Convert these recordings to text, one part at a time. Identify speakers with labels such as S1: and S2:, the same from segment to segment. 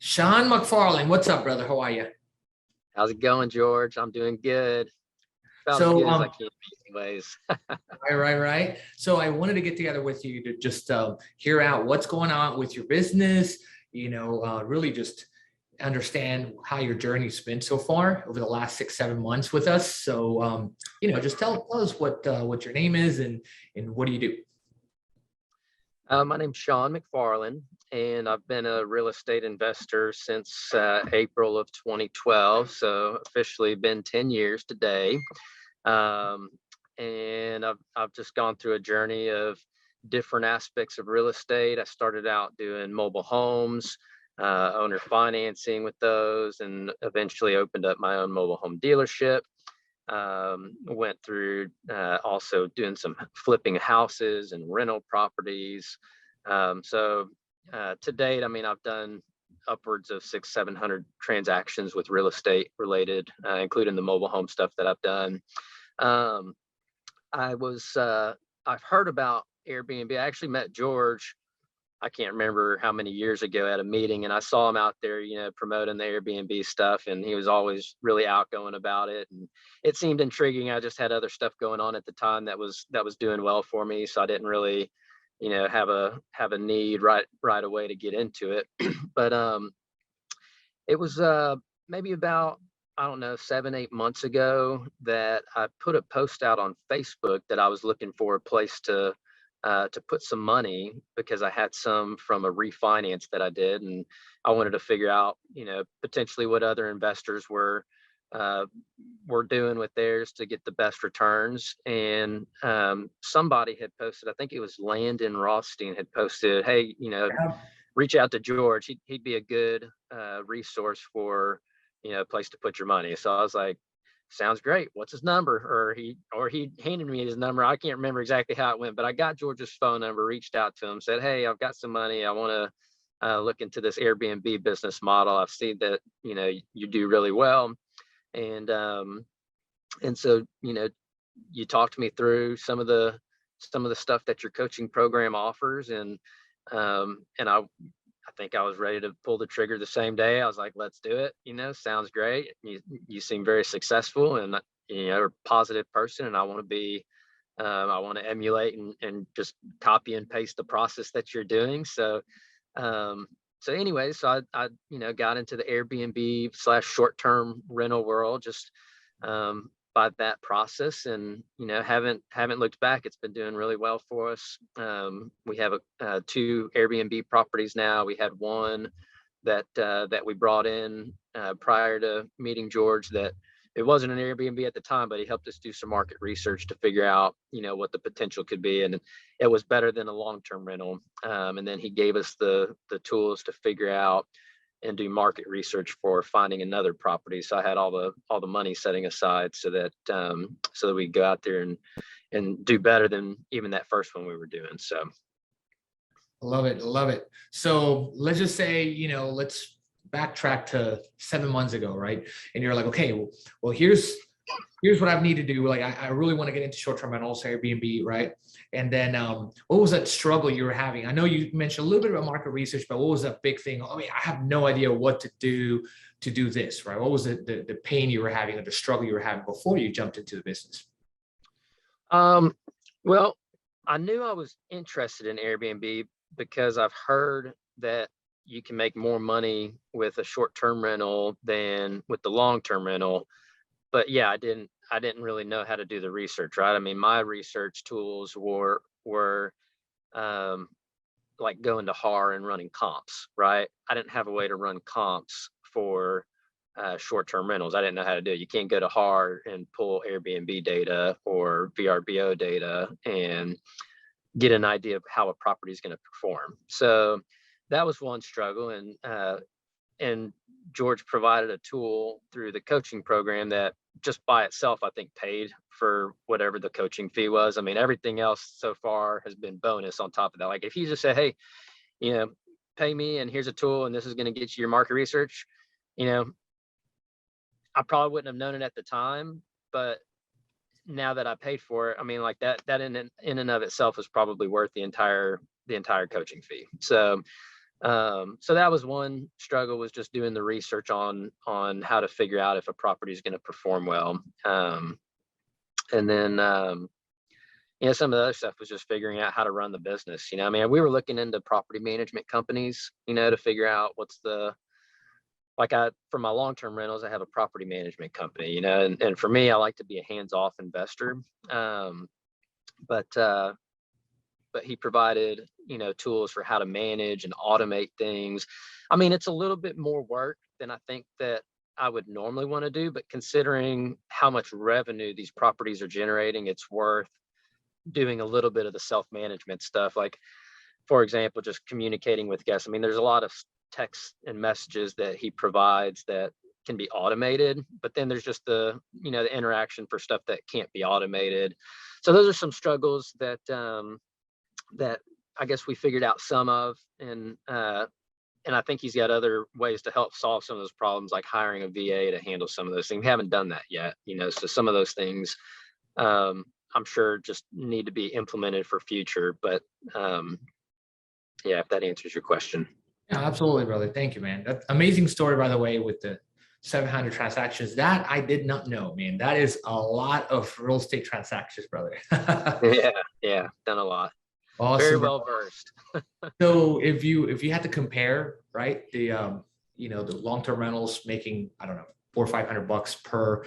S1: Sean McFarlane, what's up, brother? How are you?
S2: How's it going, George? I'm doing good. About as
S1: So,
S2: good as I can be anyways.
S1: right. So I wanted to get together with you to just hear out what's going on with your business. Really just understand how your journey's been so far over the last 6, 7 months with us. So, just tell us what your name is and what do you do?
S2: My name's Sean McFarlane, and I've been a real estate investor since April of 2012. So officially been 10 years today. Um, and I've just gone through a journey of different aspects of real estate. I started out doing mobile homes, owner financing with those, and eventually opened up my own mobile home dealership. Went through also doing some flipping houses and rental properties. To date, I mean, I've done upwards of 600-700 transactions with real estate related, including the mobile home stuff that I've done. Um, I've heard about Airbnb. I actually met George, I can't remember how many years ago, at a meeting, and I saw him out there, promoting the Airbnb stuff, and he was always really outgoing about it, and it seemed intriguing. I just had other stuff going on at the time that was doing well for me, so I didn't really, have a need right away to get into it. But it was maybe about, I don't know, 7-8 months ago that I put a post out on Facebook that I was looking for a place to put some money, because I had some from a refinance that I did, and I wanted to figure out, potentially what other investors were doing with theirs to get the best returns. And somebody had posted, I think it was Landon Rothstein, had posted, "Hey,
S1: Yeah.
S2: reach out to George. He'd be a good resource for, a place to put your money." So I was like, sounds great. What's his number? Or he handed me his number. I can't remember exactly how it went, but I got George's phone number, reached out to him, said, "Hey, I've got some money. I want to look into this Airbnb business model. I've seen that, you do really well." And so, you talked me through some of the stuff that your coaching program offers. And I think I was ready to pull the trigger the same day. I was like, let's do it. Sounds great. You seem very successful, and you're a positive person, and I want to emulate and just copy and paste the process that you're doing. So I got into the Airbnb / short-term rental world just by that process, and haven't looked back. It's been doing really well for us. We have 2 Airbnb properties now. We had one that we brought in prior to meeting George, that it wasn't an Airbnb at the time, but he helped us do some market research to figure out what the potential could be, and it was better than a long-term rental. And then he gave us the tools to figure out and do market research for finding another property. So I had all the money setting aside so that we go out there and do better than even that first one we were doing. So
S1: I love it. I love it. So let's just say, let's backtrack to 7 months ago, right? And you're like, okay, well, here's what I need to do. Like, I really want to get into short-term rentals, Airbnb, right? And then what was that struggle you were having? I know you mentioned a little bit about market research, but what was that big thing? I mean, I have no idea what to do this, right? What was the pain you were having, or the struggle you were having before you jumped into the business?
S2: Well, I knew I was interested in Airbnb because I've heard that you can make more money with a short-term rental than with the long-term rental. But yeah, I didn't really know how to do the research, right? I mean, my research tools were like going to HAR and running comps, right? I didn't have a way to run comps for short-term rentals. I didn't know how to do it. You can't go to HAR and pull Airbnb data or VRBO data and get an idea of how a property is going to perform. So that was one struggle, and George provided a tool through the coaching program that just by itself, I think, paid for whatever the coaching fee was. I mean, everything else so far has been bonus on top of that. Like, if you just say, "Hey, pay me, and here's a tool, and this is going to get you your market research," I probably wouldn't have known it at the time, but now that I paid for it, I mean, like that in and of itself is probably worth the entire coaching fee. So So that was one struggle, was just doing the research on how to figure out if a property is going to perform well. And then some of the other stuff was just figuring out how to run the business. I mean, we were looking into property management companies, to figure out what's the, like, for my long-term rentals, I have a property management company, and for me, I like to be a hands-off investor. But he provided, tools for how to manage and automate things. I mean, it's a little bit more work than I think that I would normally want to do, but considering how much revenue these properties are generating, it's worth doing a little bit of the self-management stuff. Like, for example, just communicating with guests. I mean, there's a lot of text and messages that he provides that can be automated, but then there's just the interaction for stuff that can't be automated. So those are some struggles that I guess we figured out some of, and I think he's got other ways to help solve some of those problems, like hiring a VA to handle some of those things. We haven't done that yet, so some of those things I'm sure just need to be implemented for future, but yeah, if that answers your question.
S1: Yeah, absolutely, brother. Thank you, man. That's amazing story, by the way, with the 700 transactions. That I did not know, man. That is a lot of real estate transactions, brother.
S2: Yeah, done a lot.
S1: Awesome.
S2: Very well versed.
S1: So if you had to compare, right, the the long-term rentals making, I don't know, $400 or $500 per,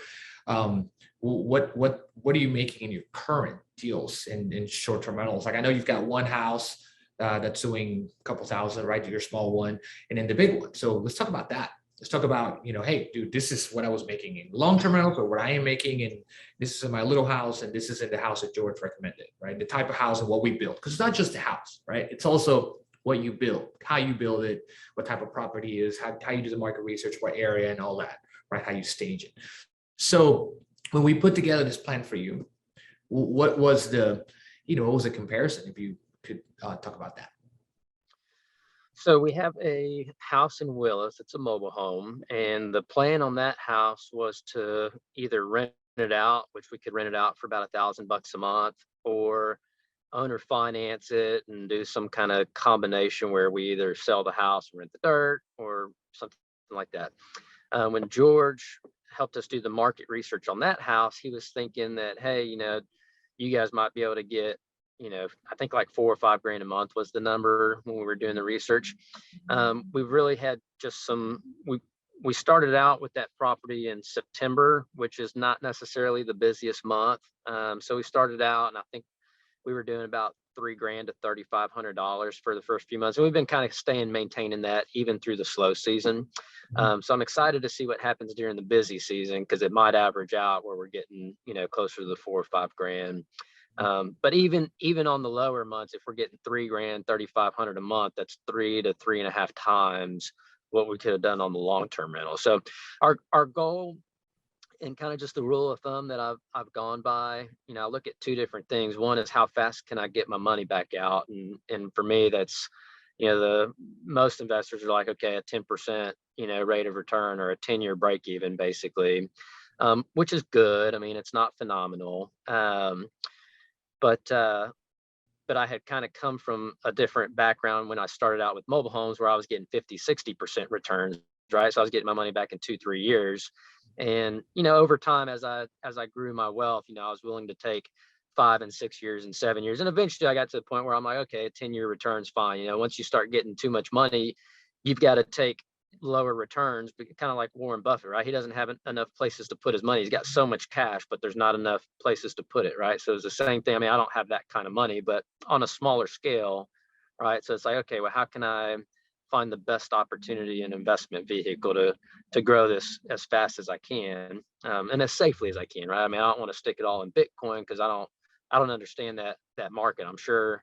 S1: what are you making in your current deals in short-term rentals? Like, I know you've got one house that's doing a couple thousand, right? Your small one, and then the big one. So let's talk about that. Let's talk about, hey, dude, this is what I was making in long-term rentals, or what I am making, and this is in my little house, and this is in the house that George recommended, right? The type of house and what we build, because it's not just the house, right? It's also what you build, how you build it, what type of property is, how you do the market research, what area, and all that, right? How you stage it. So when we put together this plan for you, what was the, what was the comparison? If you could talk about that.
S2: So we have a house in Willis. It's a mobile home, and the plan on that house was to either rent it out, which we could rent it out for about $1,000 a month, or owner finance it and do some kind of combination where we either sell the house and rent the dirt or something like that. When George helped us do the market research on that house, he was thinking that, hey, you guys might be able to get, I think like $4 or $5 grand a month was the number when we were doing the research. We've really had just we started out with that property in September, which is not necessarily the busiest month. So we started out, and I think we were doing about $3 grand to $3,500 for the first few months. And we've been kind of maintaining that even through the slow season. So I'm excited to see what happens during the busy season, because it might average out where we're getting, closer to the $4 or $5 grand. But even on the lower months, if we're getting $3 grand, $3,500 a month, that's 3 to 3.5 times what we could have done on the long-term rental. So our goal, and kind of just the rule of thumb that I've gone by, I look at two different things. One is how fast can I get my money back out, and for me, that's the most investors are like, okay, a 10% rate of return, or a 10-year break even, basically, which is good. I mean, it's not phenomenal. But I had kind of come from a different background when I started out with mobile homes, where I was getting 50-60% returns, right? So I was getting my money back in 2-3 years. And, over time, as I grew my wealth, I was willing to take 5 and 6 years and 7 years. And eventually I got to the point where I'm like, okay, a 10-year return's fine. Once you start getting too much money, you've got to take lower returns, but kind of like Warren Buffett, right? He doesn't have enough places to put his money. He's got so much cash, but there's not enough places to put it, right? So it's the same thing. I mean, I don't have that kind of money, but on a smaller scale, right? So it's like, okay, well, how can I find the best opportunity and investment vehicle to grow this as fast as I can, and as safely as I can, right? I mean, I don't want to stick it all in Bitcoin, because I don't understand that market. I'm sure,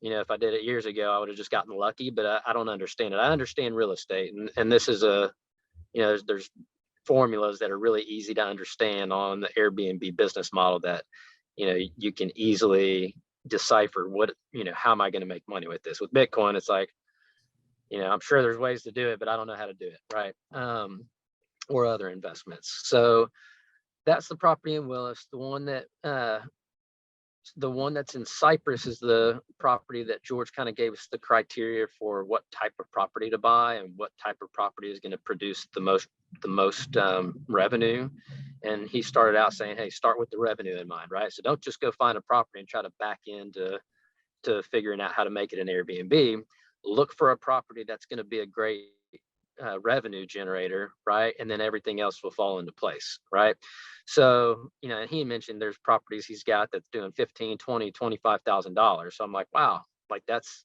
S2: if I did it years ago, I would have just gotten lucky, but I don't understand it. I understand real estate, and this is there's formulas that are really easy to understand on the Airbnb business model that, you can easily decipher how am I going to make money with this? With Bitcoin, it's like, I'm sure there's ways to do it, but I don't know how to do it, right? Or other investments. So that's the property in Willis. The one that the one that's in Cypress is the property that George kind of gave us the criteria for what type of property to buy and what type of property is going to produce the most revenue. And he started out saying, hey, start with the revenue in mind, right? So don't just go find a property and try to back into figuring out how to make it an Airbnb. Look for a property that's going to be a great revenue generator, right? And then everything else will fall into place, right? So, you know, he mentioned there's properties he's got that's doing $15,000, $20,000, $25,000. So I'm like, wow, like that's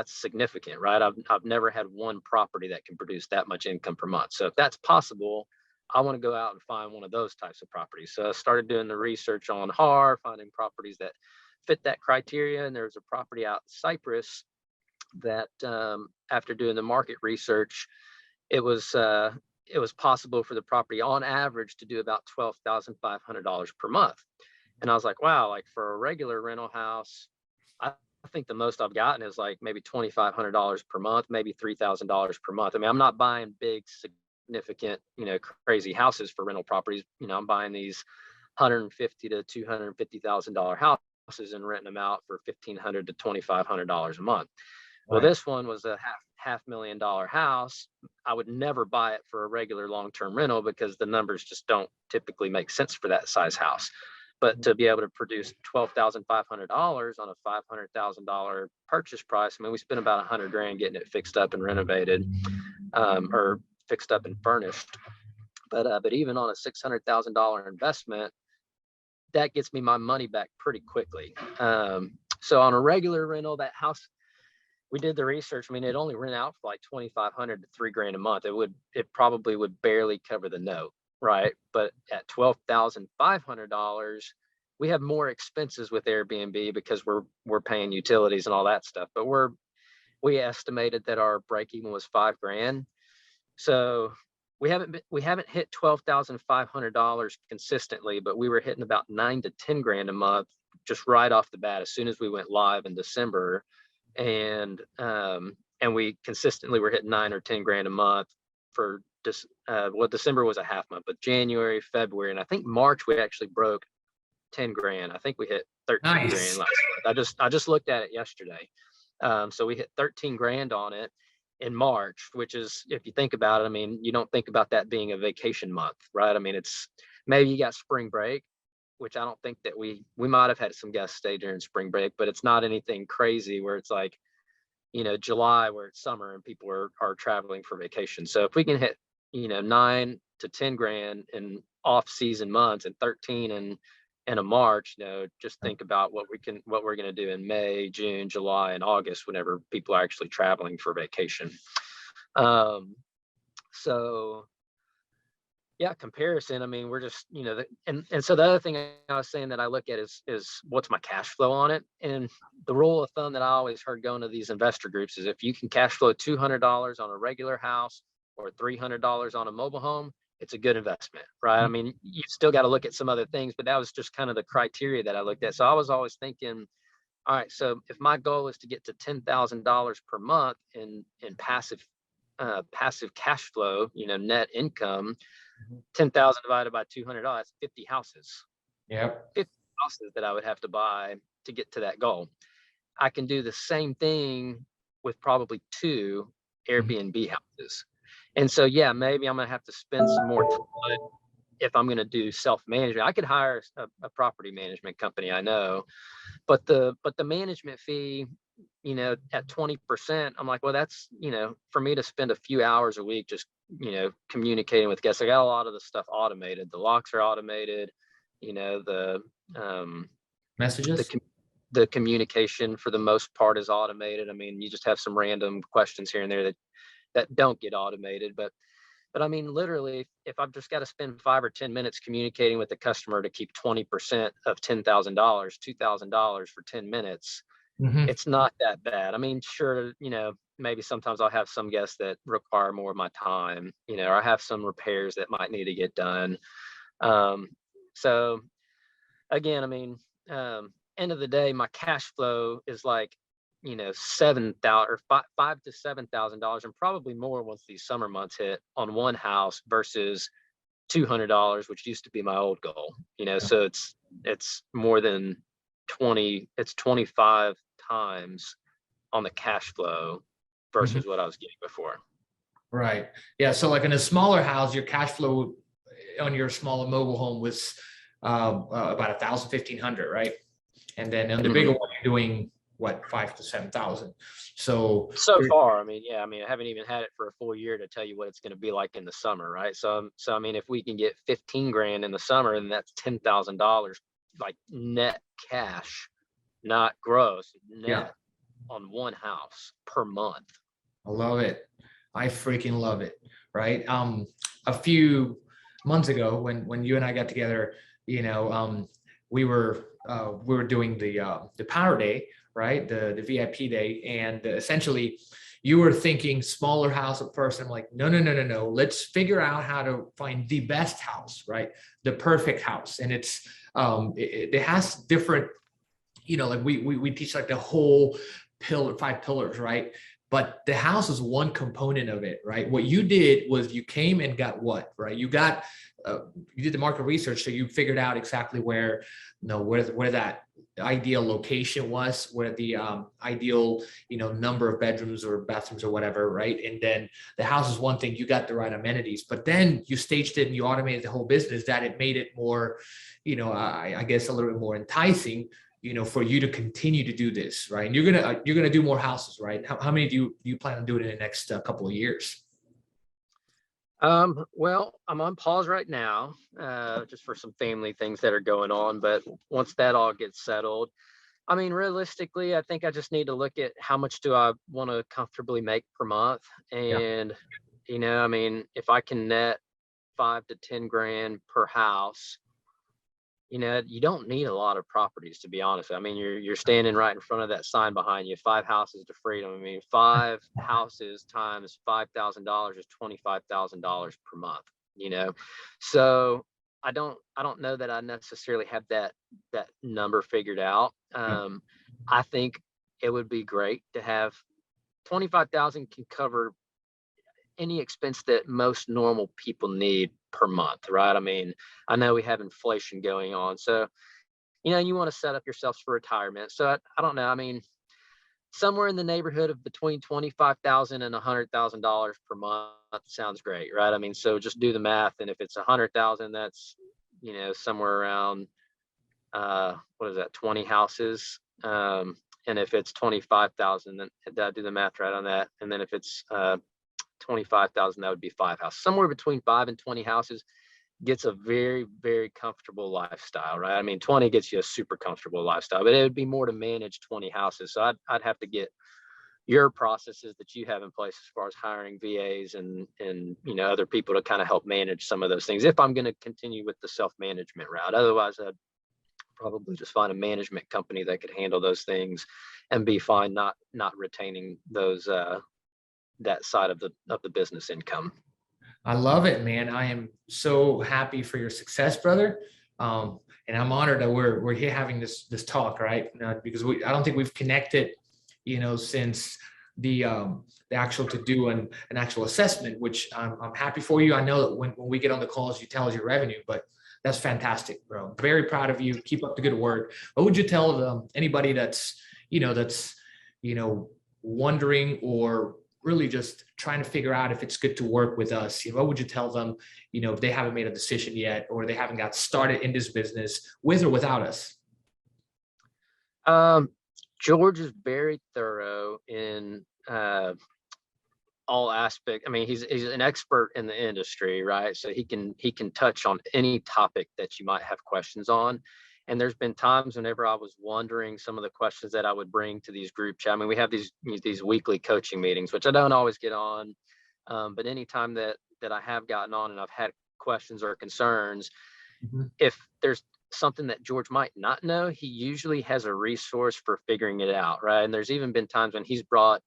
S2: significant, right? I've never had one property that can produce that much income per month. So if that's possible, I want to go out and find one of those types of properties. So I started doing the research on HAR, finding properties that fit that criteria. And there's a property out in Cypress that after doing the market research, it was possible for the property on average to do about $12,500 per month. And I was like, wow, like for a regular rental house, I think the most I've gotten is like maybe $2,500 per month, maybe $3,000 per month. I mean, I'm not buying big, significant, you know, crazy houses for rental properties. You know, I'm buying these $150,000 to $250,000 houses and renting them out for $1,500 to $2,500 a month. Well, this one was a $500,000 house. I would never buy it for a regular long-term rental because the numbers just don't typically make sense for that size house. But to be able to produce $12,500 on a $500,000 purchase price, I mean, we spent about $100,000 getting it fixed up and renovated, or fixed up and furnished. But even on a $600,000 investment, that gets me my money back pretty quickly. So on a regular rental, that house, we did the research. I mean, it only rent out for like $2,500 to $3,000 a month. It probably would barely cover the note, right? But at $12,500, we have more expenses with Airbnb because we're paying utilities and all that stuff. But we estimated that our break even was $5,000. So we haven't hit $12,500 consistently, but we were hitting about $9,000 to $10,000 a month just right off the bat as soon as we went live in December. And we consistently were hitting $9,000 or $10,000 a month for December was a half month, but January, February, and I think March we actually broke $10,000. I think we hit $13,000 last month. I just looked at it yesterday. So we hit $13,000 on it in March, which is, if you think about it, I mean, you don't think about that being a vacation month, right? I mean, it's maybe you got spring break, which I don't think that we might have had some guests stay during spring break, but it's not anything crazy where it's like, you know, July where it's summer and people are traveling for vacation. So if we can hit, you know, $9,000 to $10,000 in off season months and 13 in a March, you know, just think about what we're going to do in May, June, July, and August, whenever people are actually traveling for vacation. So yeah, comparison. I mean, we're just, you know, and so the other thing I was saying that I look at is what's my cash flow on it. And the rule of thumb that I always heard going to these investor groups is if you can cash flow $200 on a regular house or $300 on a mobile home, it's a good investment, right? I mean, you still got to look at some other things, but that was just kind of the criteria that I looked at. So I was always thinking, all right, so if my goal is to get to $10,000 per month in passive cash flow, you know, net income, 10,000 divided by $200, that's 50 houses.
S1: Yep.
S2: 50 houses that I would have to buy to get to that goal. I can do the same thing with probably 2 Airbnb houses. And so, yeah, maybe I'm going to have to spend some more time if I'm going to do self-management. I could hire a property management company, I know, but the management fee, you know, at 20%, I'm like, well, that's, you know, for me to spend a few hours a week just, you know, communicating with guests. I got a lot of the stuff automated. The locks are automated, you know, the
S1: Messages.
S2: The communication for the most part is automated. I mean, you just have some random questions here and there that don't get automated, but I mean, literally, if I've just got to spend 5 or 10 minutes communicating with the customer to keep 20% of $10,000, $2,000 for 10 minutes, it's not that bad. I mean, sure, you know, maybe sometimes I'll have some guests that require more of my time, you know, or I have some repairs that might need to get done. So again, I mean, end of the day, my cash flow is like, you know, $7,000 or $5,000 to $7,000 and probably more once these summer months hit on one house versus $200, which used to be my old goal, you know, so it's more than it's 25 times on the cash flow
S1: Mhm.
S2: versus what I was getting before.
S1: Right. Yeah. So like in a smaller house, your cash flow on your smaller mobile home was about 1,000, 1,500, right? And then on the bigger one, you're doing what, 5 to 7,000. So
S2: So far, I mean, yeah, I mean, I haven't even had it for a full year to tell you what it's going to be like in the summer, right? So I mean, if we can get 15 grand in the summer, and that's $10,000, like net cash, not gross,
S1: yeah,
S2: net on one house per month.
S1: I love it. I freaking love it. Right. A few months ago when you and I got together, you know, we were doing the power day, right? The VIP day. And essentially you were thinking smaller house at first. I'm like, no, no, no, no, no. Let's figure out how to find the best house, right? The perfect house. And it has different, you know, like we teach like the whole pillar, 5 pillars, right? But the house is one component of it, right? What you did was you came and got what, right? You did the market research, so you figured out exactly where, you know, where that ideal location was, where the ideal, you know, number of bedrooms or bathrooms or whatever, right? And then the house is one thing, you got the right amenities, but then you staged it and you automated the whole business that it made it more, you know, I guess a little bit more enticing, you know, for you to continue to do this, right? And you're gonna do more houses, right? How many do you plan on doing in the next couple of years?
S2: Well, I'm on pause right now, just for some family things that are going on. But once that all gets settled, I mean, realistically, I think I just need to look at how much do I want to comfortably make per month.
S1: Yeah,
S2: And, you know, I mean, if I can net 5 to 10 grand per house, you know, you don't need a lot of properties, to be honest. I mean, you're standing right in front of that sign behind you, 5 houses to freedom. I mean, 5 houses times $5,000 is $25,000 per month, you know. So I don't know that I necessarily have that number figured out.
S1: yeah,
S2: I think it would be great to have 25,000 can cover any expense that most normal people need per month, right? I mean, I know we have inflation going on, so you know, you want to set up yourselves for retirement. So I don't know. I mean, somewhere in the neighborhood of between 25,000 and $100,000 per month sounds great, right? I mean, so just do the math, and if it's 100,000, that's, you know, somewhere around what is that, 20 houses. And if it's 25,000, then did I do the math right on that? And then if it's 25,000, that would be 5 houses. Somewhere between 5 and 20 houses gets a very, very comfortable lifestyle, right? I mean, 20 gets you a super comfortable lifestyle, but it would be more to manage 20 houses. So I'd have to get your processes that you have in place as far as hiring VAs and you know, other people to kind of help manage some of those things if I'm going to continue with the self-management route. Otherwise, I'd probably just find a management company that could handle those things and be fine not retaining those that side of the business income.
S1: I love it, man. I am so happy for your success, brother. And I'm honored that we're here having this talk, right? Because I don't think we've connected, you know, since the actual to do an actual assessment, which I'm happy for you. I know that when we get on the calls, you tell us your revenue, but that's fantastic, bro. Very proud of you. Keep up the good work. What would you tell anybody that's, you know, wondering or really just trying to figure out if it's good to work with us? You know, what would you tell them, you know, if they haven't made a decision yet or they haven't got started in this business with or without us?
S2: George is very thorough in all aspects. I mean, he's an expert in the industry, right? So he can touch on any topic that you might have questions on. And there's been times whenever I was wondering some of the questions that I would bring to these group chat. I mean, we have these weekly coaching meetings, which I don't always get on, but anytime that I have gotten on and I've had questions or concerns,
S1: Mhm.
S2: if there's something that George might not know, he usually has a resource for figuring it out, right? And there's even been times when he's brought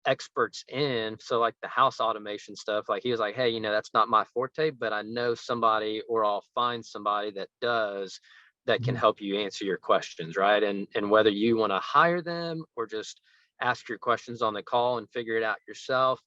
S2: experts in. So like the house automation stuff, like he was like, hey, you know, that's not my forte, but I know somebody, or I'll find somebody that does, that can
S1: Mhm.
S2: help you answer your questions, right? And whether you want to hire them or just ask your questions on the call and figure it out yourself,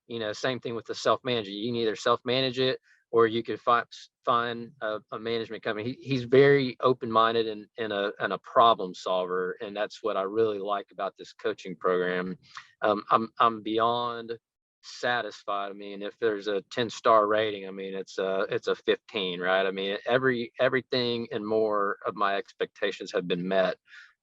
S2: you know, same thing with the self-management. You can either self-manage it or you could find a management company. He's very open-minded and a problem solver, and that's what I really like about this coaching program. I'm beyond satisfied. I mean, if there's a 10-star rating, I mean, it's a 15, right? I mean, everything and more of my expectations have been met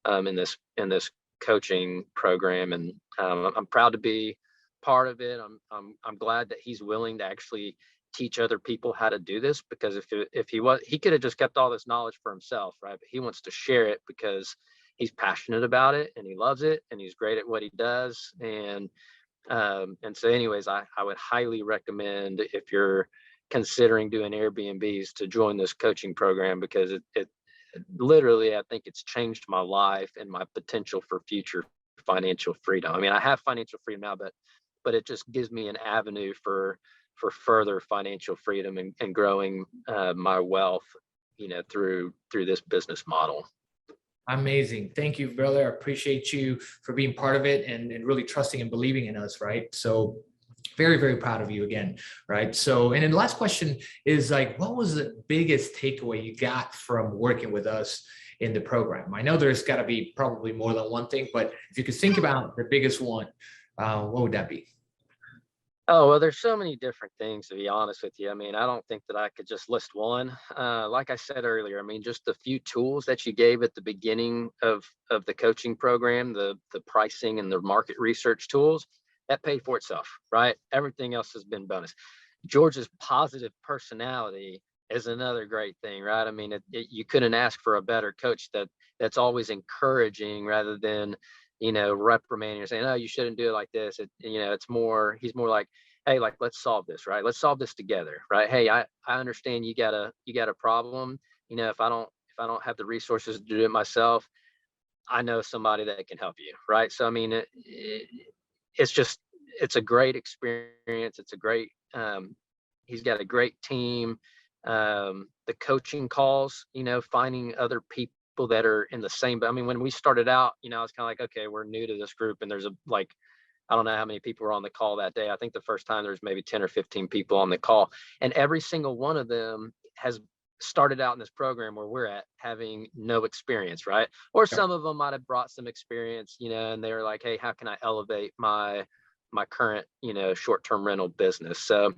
S2: in this coaching program, and I'm proud to be part of it. I'm glad that he's willing to actually teach other people how to do this, because if he could have just kept all this knowledge for himself, right? But he wants to share it because he's passionate about it and he loves it and he's great at what he does. And so anyways, I would highly recommend, if you're considering doing Airbnbs, to join this coaching program, because it literally, I think it's changed my life and my potential for future financial freedom. I mean, I have financial freedom now, but it just gives me an avenue for further financial freedom and growing my wealth, through this business model.
S1: Amazing. Thank you, brother. I appreciate you for being part of it and really trusting and believing in us, right? So very, very proud of you again, right? So, and then the last question is like, what was the biggest takeaway you got from working with us in the program? I know there's got to be probably more than one thing, but if you could think about the biggest one, what would that be?
S2: Oh, well, there's so many different things, to be honest with you. I mean, I don't think that I could just list one. Like I said earlier, I mean, just the few tools that you gave at the beginning of the coaching program, the pricing and the market research tools, that paid for itself, right? Everything else has been bonus. George's positive personality is another great thing, right? I mean, you couldn't ask for a better coach that's always encouraging rather than reprimanding or saying, oh, you shouldn't do it like this. He's more like, hey, like, let's solve this, right? Let's solve this together, right? Hey, I understand you got a problem. If I don't have the resources to do it myself, I know somebody that can help you, right? So I mean, it's a great experience. It's a great he's got a great team. The coaching calls, finding other people that are in the same, but I mean, when we started out, I was kind of like, okay, we're new to this group, and there's I don't know how many people were on the call that day. I think the first time there was maybe 10 or 15 people on the call, and every single one of them has started out in this program where we're at having no experience, right? Or some of them might have brought some experience, and they were like, hey, how can I elevate my current, short-term rental business? So,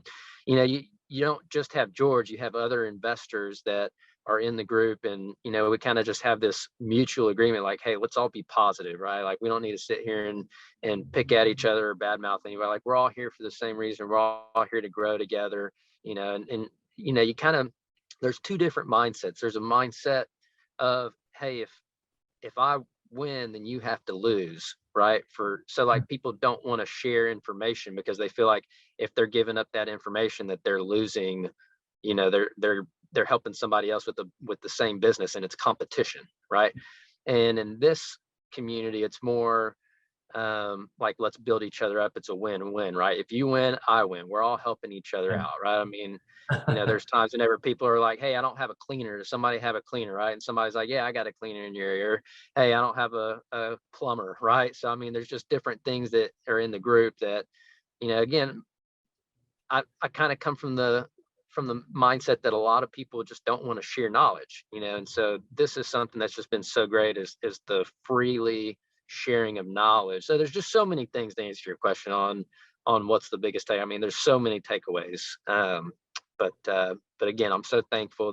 S2: you don't just have George, you have other investors that are in the group, and we kind of just have this mutual agreement, like, hey, let's all be positive, right? Like, we don't need to sit here and pick at each other or badmouth anybody. Like, we're all here for the same reason. We're all here to grow together, and you kind of, there's two different mindsets. There's a mindset of, hey, if I win, then you have to lose, right? So like, people don't want to share information because they feel like if they're giving up that information that they're losing, they're helping somebody else with the same business, and it's competition, right? And in this community, it's more like, let's build each other up. It's a win-win, right? If you win, I win. We're all helping each other out, right? I mean, there's times whenever people are like, hey, I don't have a cleaner. Does somebody have a cleaner, right? And somebody's like, yeah, I got a cleaner in your area. Hey, I don't have a plumber, right? So I mean, there's just different things that are in the group that, again, I kind of come from the mindset that a lot of people just don't want to share knowledge, and so this is something that's just been so great, is the freely sharing of knowledge. So there's just so many things to answer your question on what's the biggest take. I mean, there's so many takeaways. But again, I'm so thankful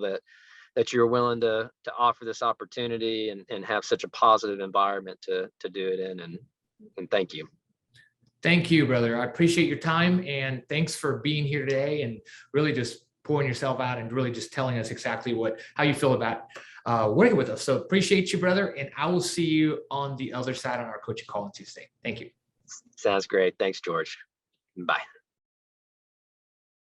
S2: that you're willing to offer this opportunity and have such a positive environment to do it in, and thank you.
S1: Thank you, brother. I appreciate your time, and thanks for being here today and really just pouring yourself out and really just telling us exactly how you feel about working with us. So appreciate you, brother. And I will see you on the other side on our coaching call on Tuesday. Thank you.
S2: Sounds great. Thanks, George. Bye.